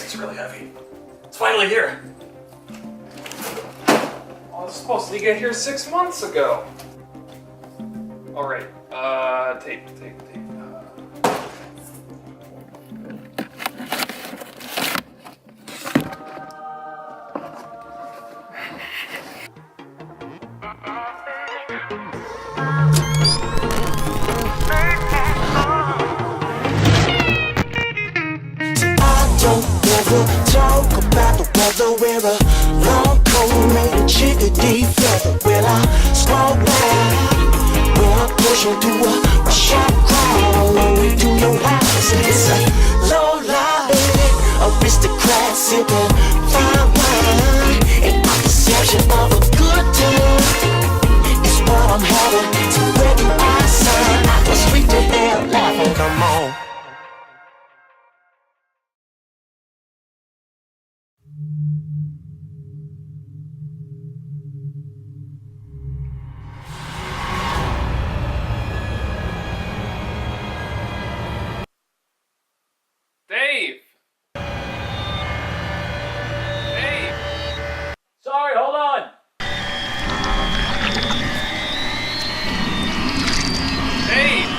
it's really heavy. It's finally here. I was supposed to get here 6 months ago. Alright, tape. Talk about the weather, wear a long coat made of chickadee feather. Well, I scroll down, when I'm pushing through a sharp crowd. When we do your house, it's a low life, aristocrat sipping fine wine. And my perception of a good time is what I'm having. So where do I sign? I go sweep the hell laughing, come on. Dave! Dave! Sorry, hold on. Dave!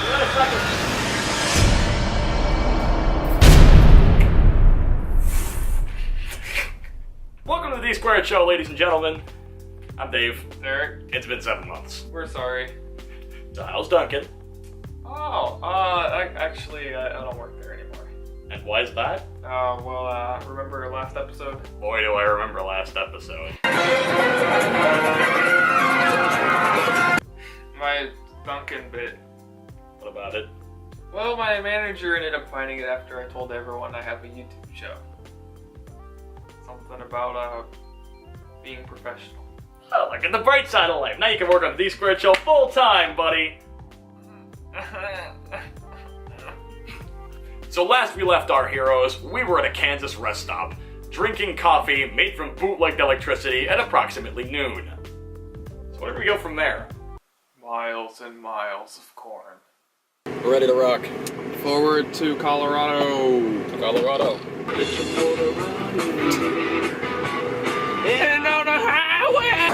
Give it a second. Welcome to the D-Squared Show, ladies and gentlemen. I'm Dave. Eric? It's been 7 months. We're sorry. So how's Duncan? Oh, actually, I don't work there anymore. And why is that? Remember last episode? Boy, do I remember last episode. My Duncan bit. What about it? Well, my manager ended up finding it after I told everyone I have a YouTube show. Something about, being professional. Oh, look at the bright side of life. Now you can work on the D-Squared Show full-time, buddy. So last we left our heroes, we were at a Kansas rest stop, drinking coffee made from bootlegged electricity at approximately noon. So where do we go from there? Miles and miles of corn. We're ready to rock. Forward to Colorado. Colorado. And on the highway!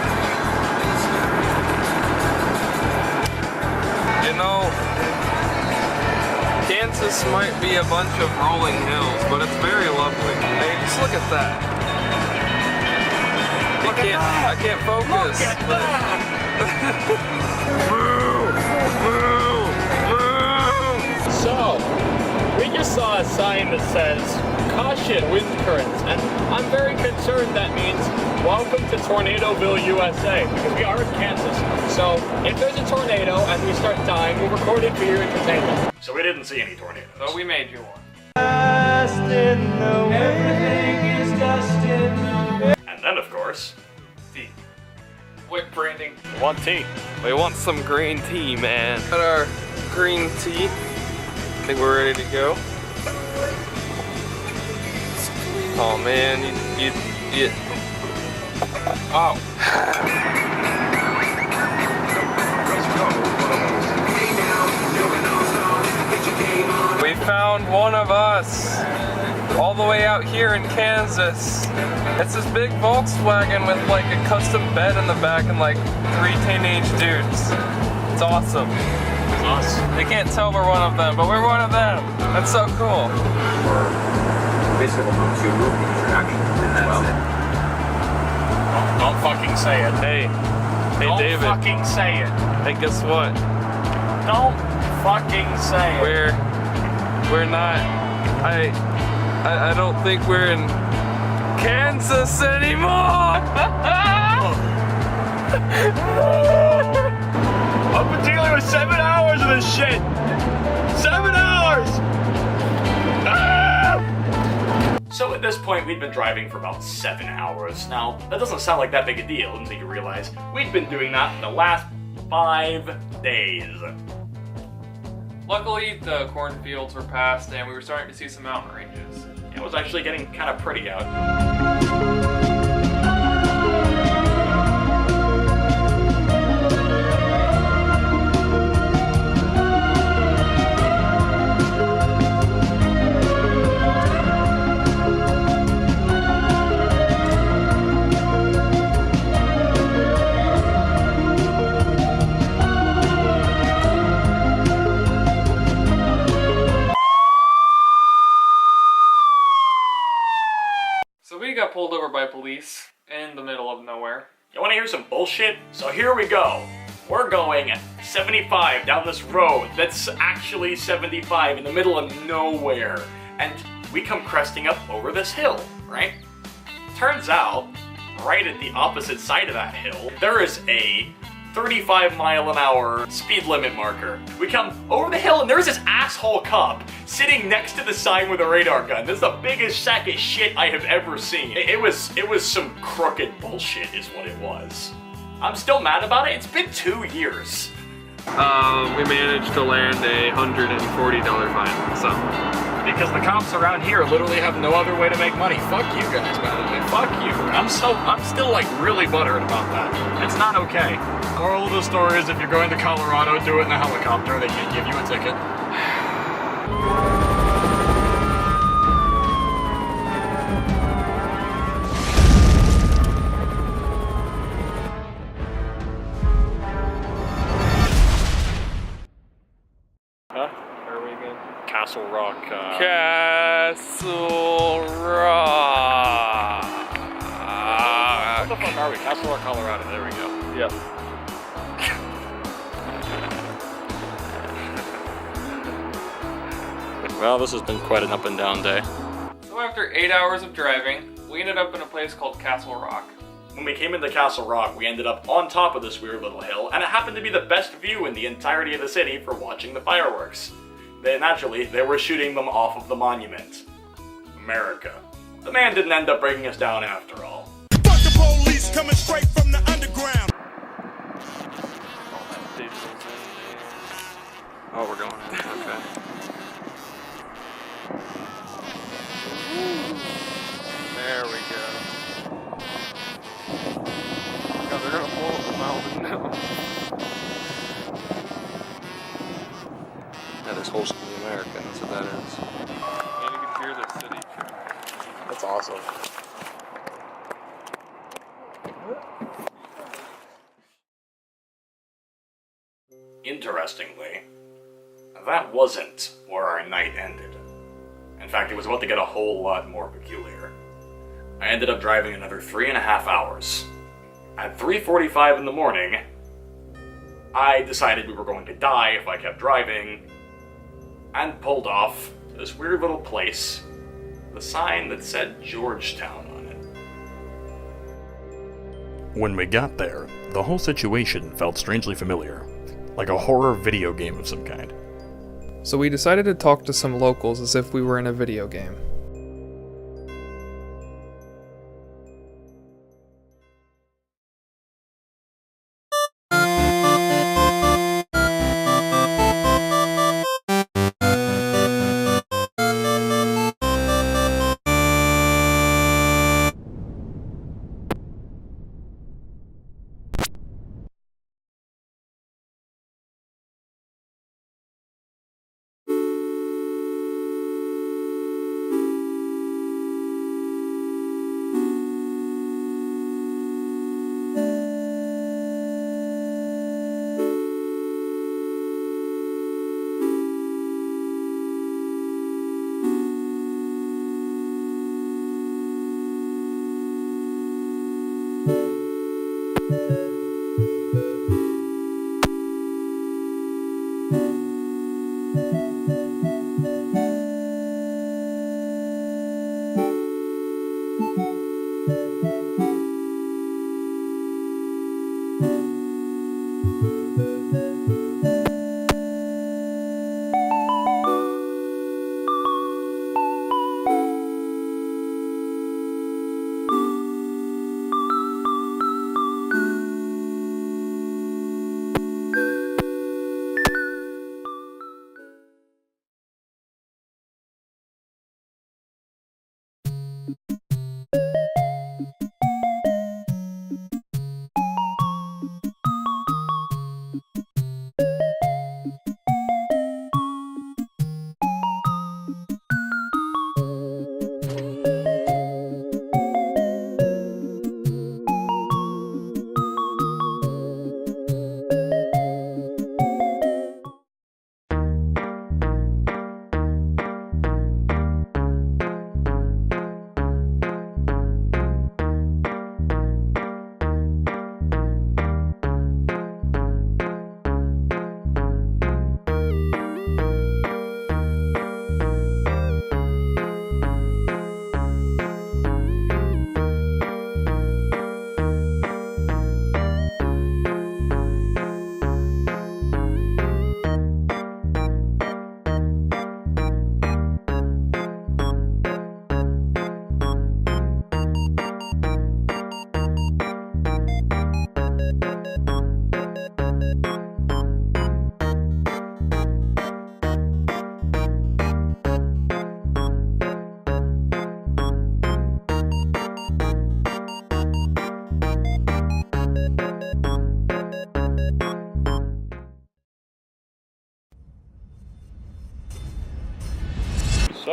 You know, Kansas might be a bunch of rolling hills, but it's very lovely. Hey, just look at that. I can't focus. Look at that! So, we just saw a sign that says, caution, wind currents, and I'm very concerned that means, welcome to Tornadoville, USA, because we are in Kansas. So, if there's a tornado and we start dying, we'll record it for your entertainment. So we didn't see any tornadoes. So we made you one. And then, of course, Tea. Whip branding. one tea. We want some green tea, man. Got our green tea. I think we're ready to go. Oh man, you. Oh. We found one of us, all the way out here in Kansas. It's this big Volkswagen with like a custom bed in the back and like 3 teenage dudes. It's awesome. Us. They can't tell we're one of them, but we're one of them. That's so cool. Basically, to remove the interaction, and that's it. Don't fucking say it. Hey Don't David. fucking say it. Hey, guess what? Don't fucking say it. We're not. I don't think we're in Kansas anymore. I've been dealing with 7 hours of this shit. 7 hours. Ah! So at this point, we'd been driving for about 7 hours. Now, that doesn't sound like that big a deal until you realize we'd been doing that for the last 5 days. Luckily, the cornfields were past and we were starting to see some mountain ranges. It was actually getting kind of pretty out. got pulled over by police in the middle of nowhere. You wanna hear some bullshit? So here we go. We're going 75 down this road that's actually 75 in the middle of nowhere. And we come cresting up over this hill, right? Turns out, right at the opposite side of that hill, there is a 35-mile-an-hour speed limit marker. We come over the hill and there's this asshole cop sitting next to the sign with a radar gun. This is the biggest sack of shit I have ever seen. It was some crooked bullshit is what it was. I'm still mad about it. It's been 2 years. We managed to land a $140 fine, so. Because the cops around here literally have no other way to make money. Fuck you guys, by the way. Fuck you. I'm still like really butthurt about that. It's not okay. Moral of the story is if you're going to Colorado, do it in a helicopter. They can't give you a ticket. Huh? Where are we again? Castle Rock. Castle Rock. What the fuck are we? Castle Rock, Colorado. There we go. Yep. Well, this has been quite an up and down day. So after 8 hours of driving, we ended up in a place called Castle Rock. When we came into Castle Rock, we ended up on top of this weird little hill, and it happened to be the best view in the entirety of the city for watching the fireworks. Naturally, they were shooting them off of the monument. America. The man didn't end up breaking us down after all. Fuck the police coming straight from the underground. Oh, we're going in. Okay. There we go. God, they're gonna blow up the mountain now. That is whole school American. That's what that is. And you can hear the city. That's awesome. Interestingly, that wasn't where our night ended. In fact, it was about to get a whole lot more peculiar. I ended up driving another 3.5 hours. At 3:45 in the morning, I decided we were going to die if I kept driving, and pulled off to this weird little place with a sign that said Georgetown on it. When we got there, the whole situation felt strangely familiar, like a horror video game of some kind. So we decided to talk to some locals as if we were in a video game.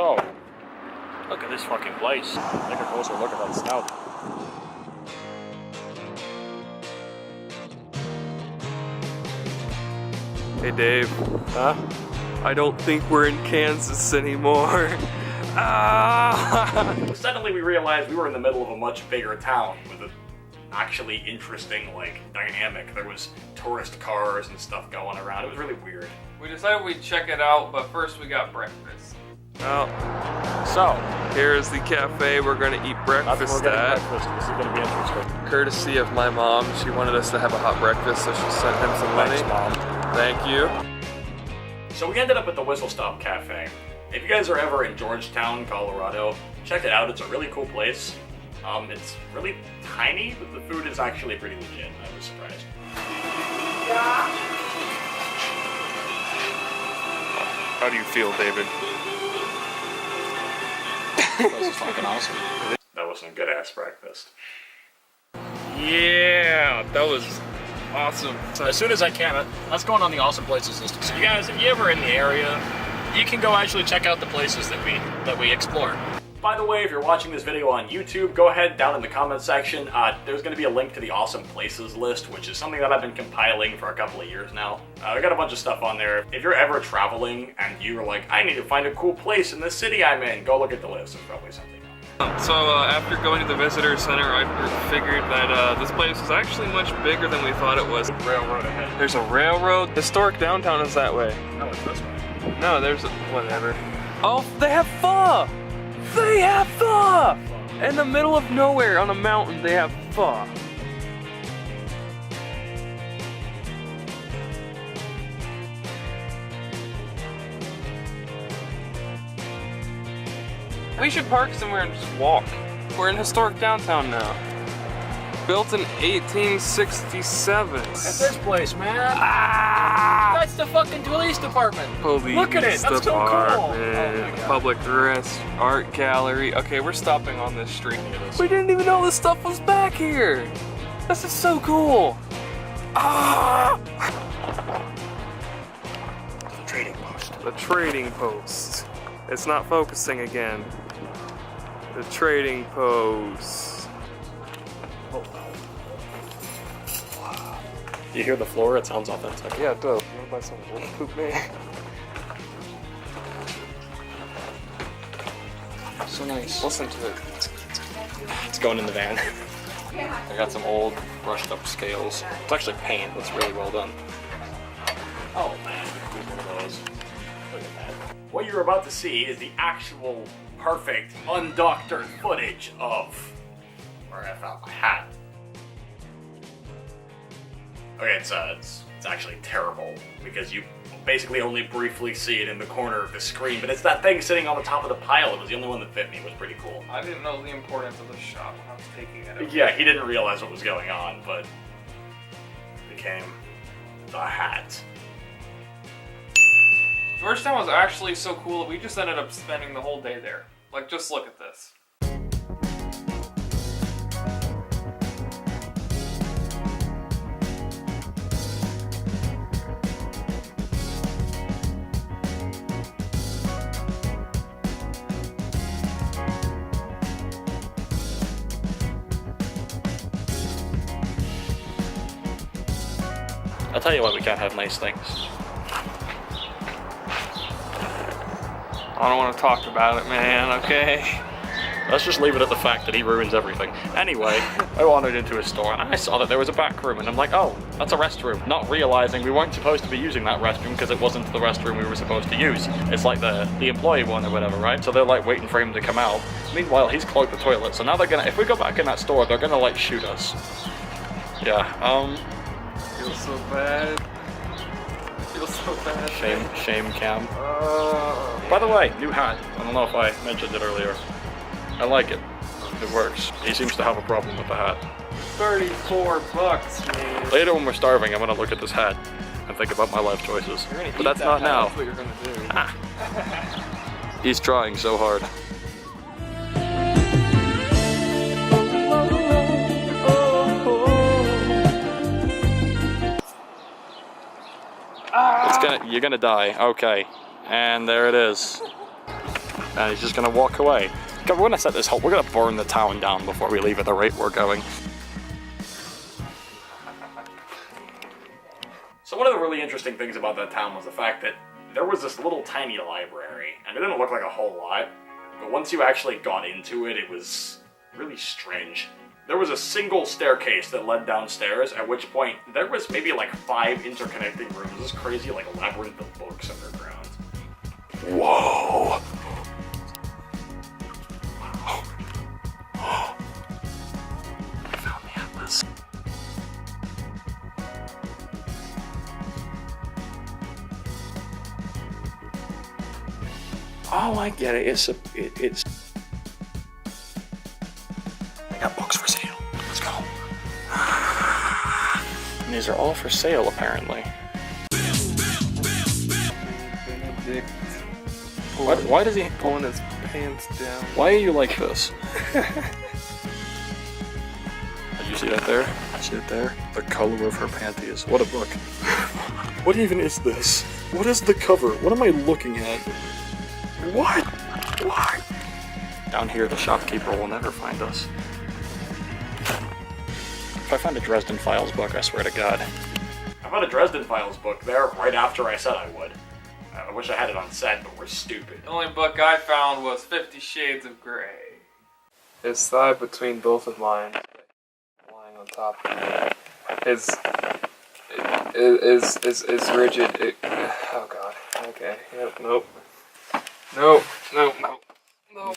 So, look at this fucking place. Take a closer look at that snout. Hey Dave. Huh? I don't think we're in Kansas anymore. Ah! Suddenly we realized we were in the middle of a much bigger town with an actually interesting, like, dynamic. There was tourist cars and stuff going around. It was really weird. We decided we'd check it out, but first we got breakfast. Well, So, here's the cafe we're gonna eat that's breakfast where we're getting at. breakfast. This is gonna be interesting. Courtesy of my mom, she wanted us to have a hot breakfast, so she sent him some money. Thanks, Mom. Thank you. So we ended up at the Whistle Stop Cafe. If you guys are ever in Georgetown, Colorado, check it out. It's a really cool place. It's really tiny, but the food is actually pretty legit. I was surprised. How do you feel, David? This is fucking awesome. That was some good-ass breakfast. Yeah, that was awesome. As soon as I can, that's going on the awesome places list. So you guys, if you're ever in the area, you can go actually check out the places that we explore. By the way, if you're watching this video on YouTube, go ahead down in the comments section. There's going to be a link to the awesome places list, which is something that I've been compiling for a couple of years now. I got a bunch of stuff on there. If you're ever traveling and you're like, I need to find a cool place in the city I'm in, go look at the list. There's probably something on. So after going to the visitor center, I figured that this place was actually much bigger than we thought it was. Railroad ahead. There's a railroad. Historic downtown is that way. No, it's this way. No, there's whatever. Oh, they have pho! They have pho! In the middle of nowhere on a mountain, they have pho. We should park somewhere and just walk. We're in historic downtown now. Built in 1867. At this place, man. Ah! That's the fucking police department. Police Look at it. That's so cool. Oh my God. Public rest, art gallery. Okay, we're stopping on this street. We didn't even know this stuff was back here. This is so cool. Ah! The trading post. The trading post. It's not focusing again. The trading post. You hear the floor? It sounds authentic. Yeah, it does. You wanna buy some wolf poop, man? So nice. Listen to it. It's going in the van. I got some old brushed up scales. It's actually paint. It's really well done. Oh man, here's one of those. Look at that. What you're about to see is the actual perfect, undoctored footage of where I found my hat. Okay, it's actually terrible because you basically only briefly see it in the corner of the screen, but it's that thing sitting on the top of the pile. It was the only one that fit me. It was pretty cool. I didn't know the importance of the shot when I was taking it. Yeah, he didn't realize what was going on, but it became the hat. Georgetown was actually so cool that we just ended up spending the whole day there. Like, just look at this. I'll tell you why we can't have nice things. I don't want to talk about it, man, okay? Let's just leave it at the fact that he ruins everything. Anyway, I wandered into a store and I saw that there was a back room and I'm like, oh, that's a restroom. Not realizing we weren't supposed to be using that restroom because it wasn't the restroom we were supposed to use. It's like the employee one or whatever, right? So they're like waiting for him to come out. Meanwhile, he's clogged the toilet. So now they're gonna, if we go back in that store, they're gonna like shoot us. Yeah, Feels so bad. Feels so bad. Shame Cam. By the way, new hat. I don't know if I mentioned it earlier. I like it. It works. He seems to have a problem with the hat. $34, man. Later when we're starving, I'm gonna look at this hat and think about my life choices. But that's not now. That's what you're gonna do. He's trying so hard. You're gonna die. Okay. And there it is. and he's just gonna walk away. We're gonna set this whole, we're gonna burn the town down before we leave at the rate we're going. So one of the really interesting things about that town was the fact that there was this little tiny library, and it didn't look like a whole lot, but once you actually got into it, it was really strange. There was a single staircase that led downstairs, at which point there was maybe like 5 interconnecting rooms. This crazy like labyrinth of books underground. Whoa! I found the atlas. Oh, I get it. It's I got books for sale. Let's go. And these are all for sale, apparently. Why does he pulling his pants down? Why are you like this? Did you see that there? See it there? The color of her panties. What a book. What even is this? What is the cover? What am I looking at? What? Why? Down here, the shopkeeper will never find us. If I find a Dresden Files book, I swear to God. I found a Dresden Files book there right after I said I would. I wish I had it on set, but we're stupid. The only book I found was 50 Shades of Grey. His thigh between both of mine, lying on top of me, is rigid. Oh god. Okay. Yep. Nope. Nope. Nope. Nope. Nope.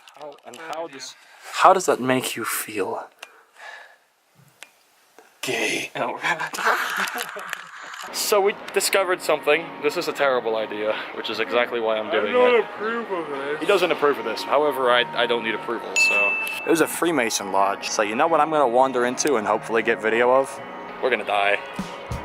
How does that make you feel? Gay. Oh. So we discovered something. This is a terrible idea, which is exactly why I'm doing it. I don't approve of this. He doesn't approve of this. However, I don't need approval, so. It was a Freemason lodge. So you know what I'm gonna wander into and hopefully get video of? We're gonna die.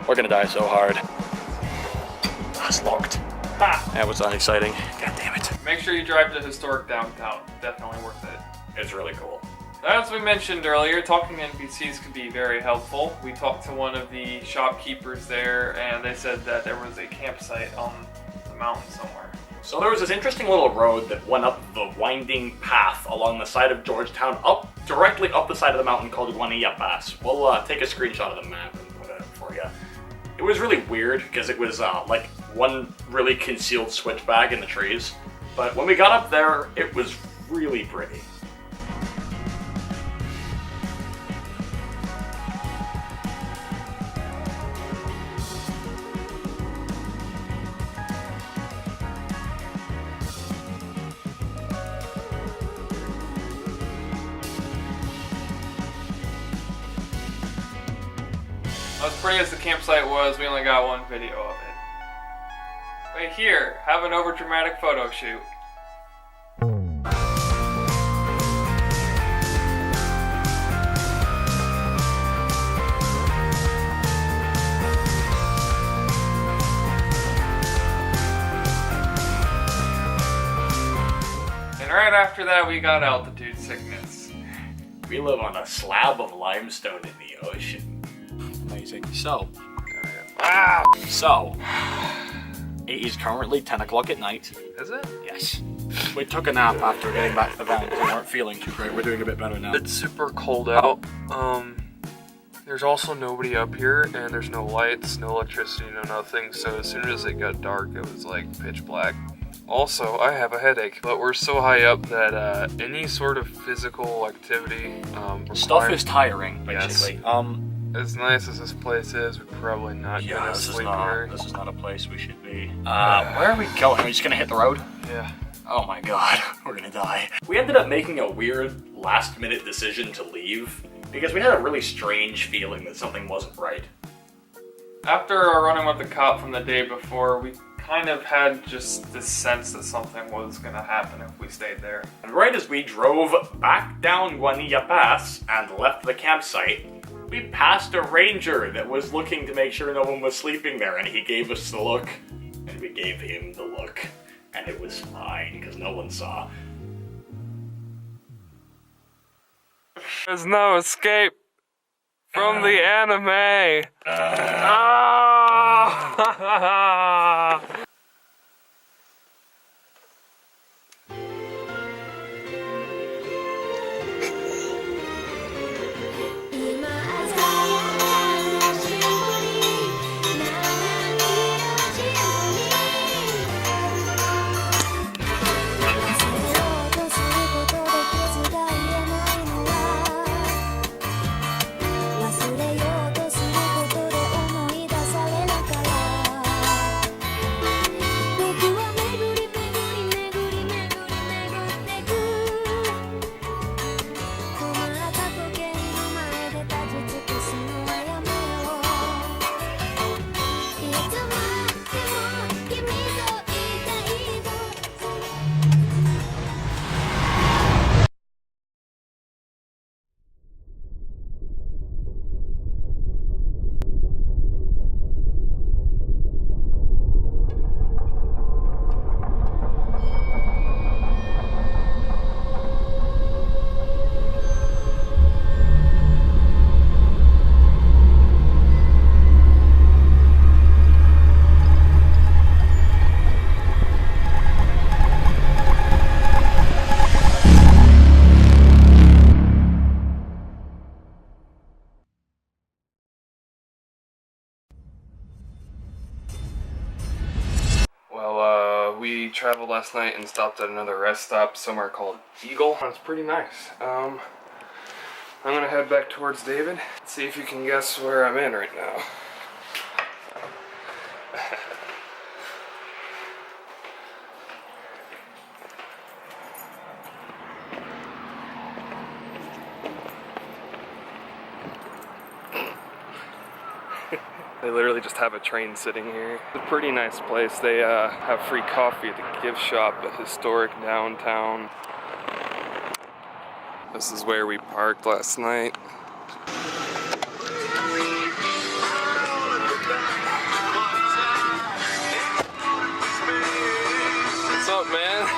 We're gonna die so hard. Oh, it's locked. Ah, that was unexciting. God damn it. Make sure you drive to historic downtown. Definitely worth it. It's really cool. As we mentioned earlier, talking to NPCs can be very helpful. We talked to one of the shopkeepers there, and they said that there was a campsite on the mountain somewhere. So there was this interesting little road that went up the winding path along the side of Georgetown, directly up the side of the mountain called Guanilla Pass. We'll take a screenshot of the map and put it up for you. It was really weird because it was like one really concealed switchback in the trees. But when we got up there, it was really pretty. As pretty as the campsite was, we only got one video of it. Wait here, have an overdramatic photo shoot. And right after that, we got altitude sickness. We live on a slab of limestone in the ocean. Amazing. So, it is currently 10 o'clock at night. Is it? Yes. We took a nap after getting back to the van because we weren't feeling too great. We're doing a bit better now. It's super cold out. There's also nobody up here, and there's no lights, no electricity, no nothing. So as soon as it got dark, it was like pitch black. Also, I have a headache, but we're so high up that any sort of physical activity Stuff is tiring, basically. Yes. As nice as this place is, we're probably not gonna sleep here. This is not a place we should be. Where are we going? Are we just gonna hit the road? Yeah. Oh my god, we're gonna die. We ended up making a weird last-minute decision to leave because we had a really strange feeling that something wasn't right. After our running with the cop from the day before, we kind of had just this sense that something was gonna happen if we stayed there. And right as we drove back down Guanilla Pass and left the campsite, we passed a ranger that was looking to make sure no one was sleeping there, and he gave us the look, and we gave him the look, and it was fine because no one saw. There's no escape from the anime. Ah! traveled last night and stopped at another rest stop somewhere called Eagle. It's pretty nice. I'm gonna head back towards David. See if you can guess where I'm in right now. They literally just have a train sitting here. It's a pretty nice place. They have free coffee at the gift shop at historic downtown. This is where we parked last night. What's up, man?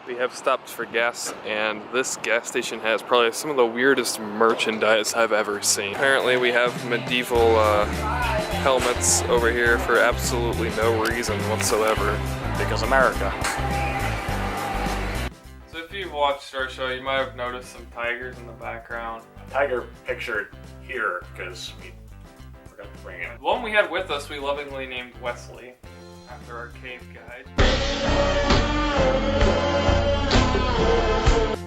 We have stopped for gas, and this gas station has probably some of the weirdest merchandise I've ever seen. Apparently we have medieval helmets over here for absolutely no reason whatsoever. Because America. So if you've watched our show, you might have noticed some tigers in the background. Tiger pictured here because we forgot to bring it. The one we had with us we lovingly named Wesley, after our cave guide.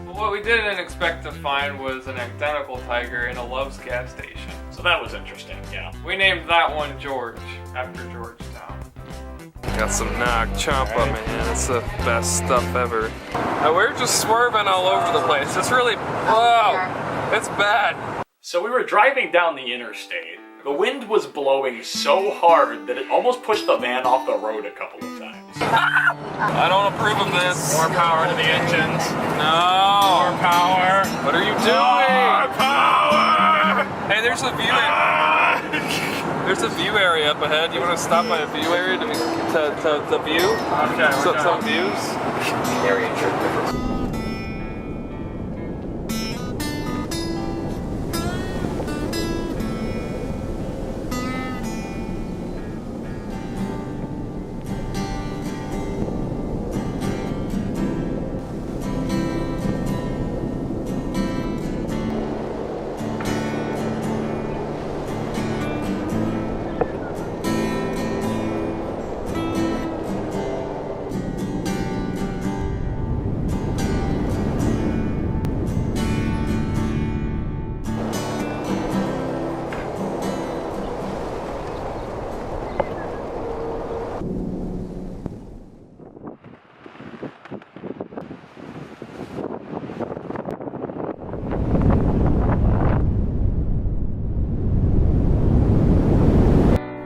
But what we didn't expect to find was an identical tiger in a Love's gas station. So that was interesting, yeah. We named that one George, after Georgetown. Got some Nog Champa, man. It's the best stuff ever. Now we're just swerving all over the place. It's really, whoa, it's bad. So we were driving down the interstate. The wind was blowing so hard that it almost pushed the van off the road a couple of times. I don't approve of this. More power to the engines. No. More power. What are you doing? More power! Hey, there's a view area. There's a view area up ahead. You want to stop by a view area to view? Okay, Some views. Area trip difference.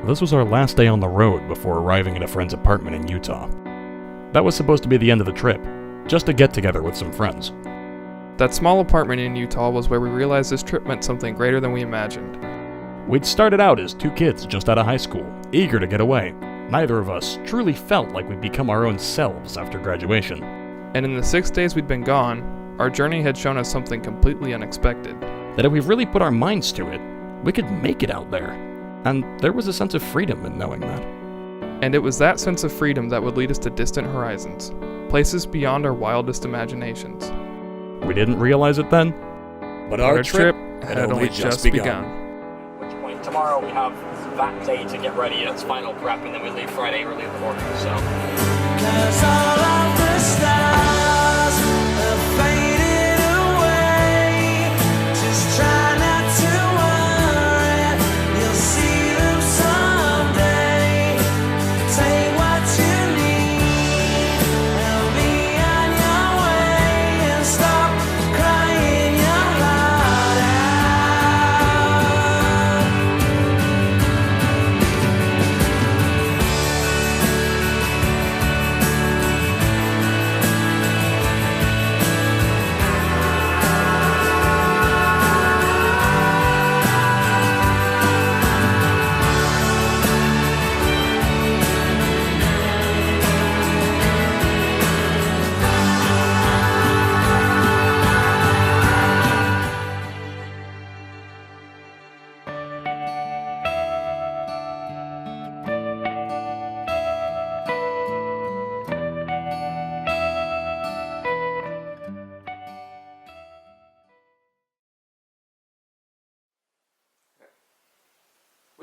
This was our last day on the road before arriving at a friend's apartment in Utah. That was supposed to be the end of the trip, just a get-together with some friends. That small apartment in Utah was where we realized this trip meant something greater than we imagined. We'd started out as two kids just out of high school, eager to get away. Neither of us truly felt like we'd become our own selves after graduation. And in the 6 days we'd been gone, our journey had shown us something completely unexpected. That if we really put our minds to it, we could make it out there. And there was a sense of freedom in knowing that. And it was that sense of freedom that would lead us to distant horizons, places beyond our wildest imaginations. We didn't realize it then, but our trip had only just begun. At which point tomorrow we have that day to get ready. It's final prep, and then we leave Friday early in the morning. So. 'Cause all of the stars have faded away. Just try not to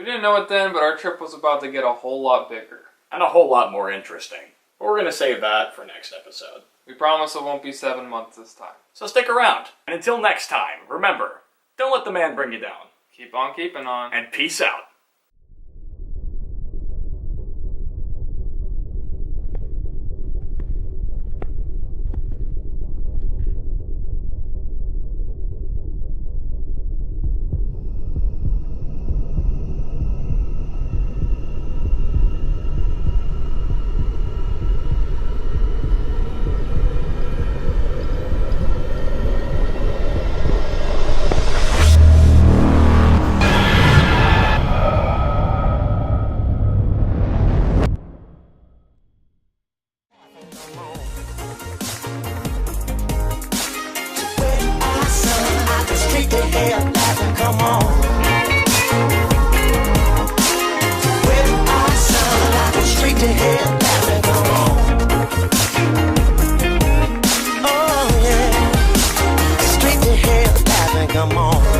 didn't know it then, but our trip was about to get a whole lot bigger. And a whole lot more interesting. But we're gonna save that for next episode. We promise it won't be 7 months this time. So stick around. And until next time, remember, don't let the man bring you down. Keep on keeping on. And peace out. Come on. With our son, I go straight to hell, laughing. Come on. Oh yeah, straight to hell, laughing. Come on.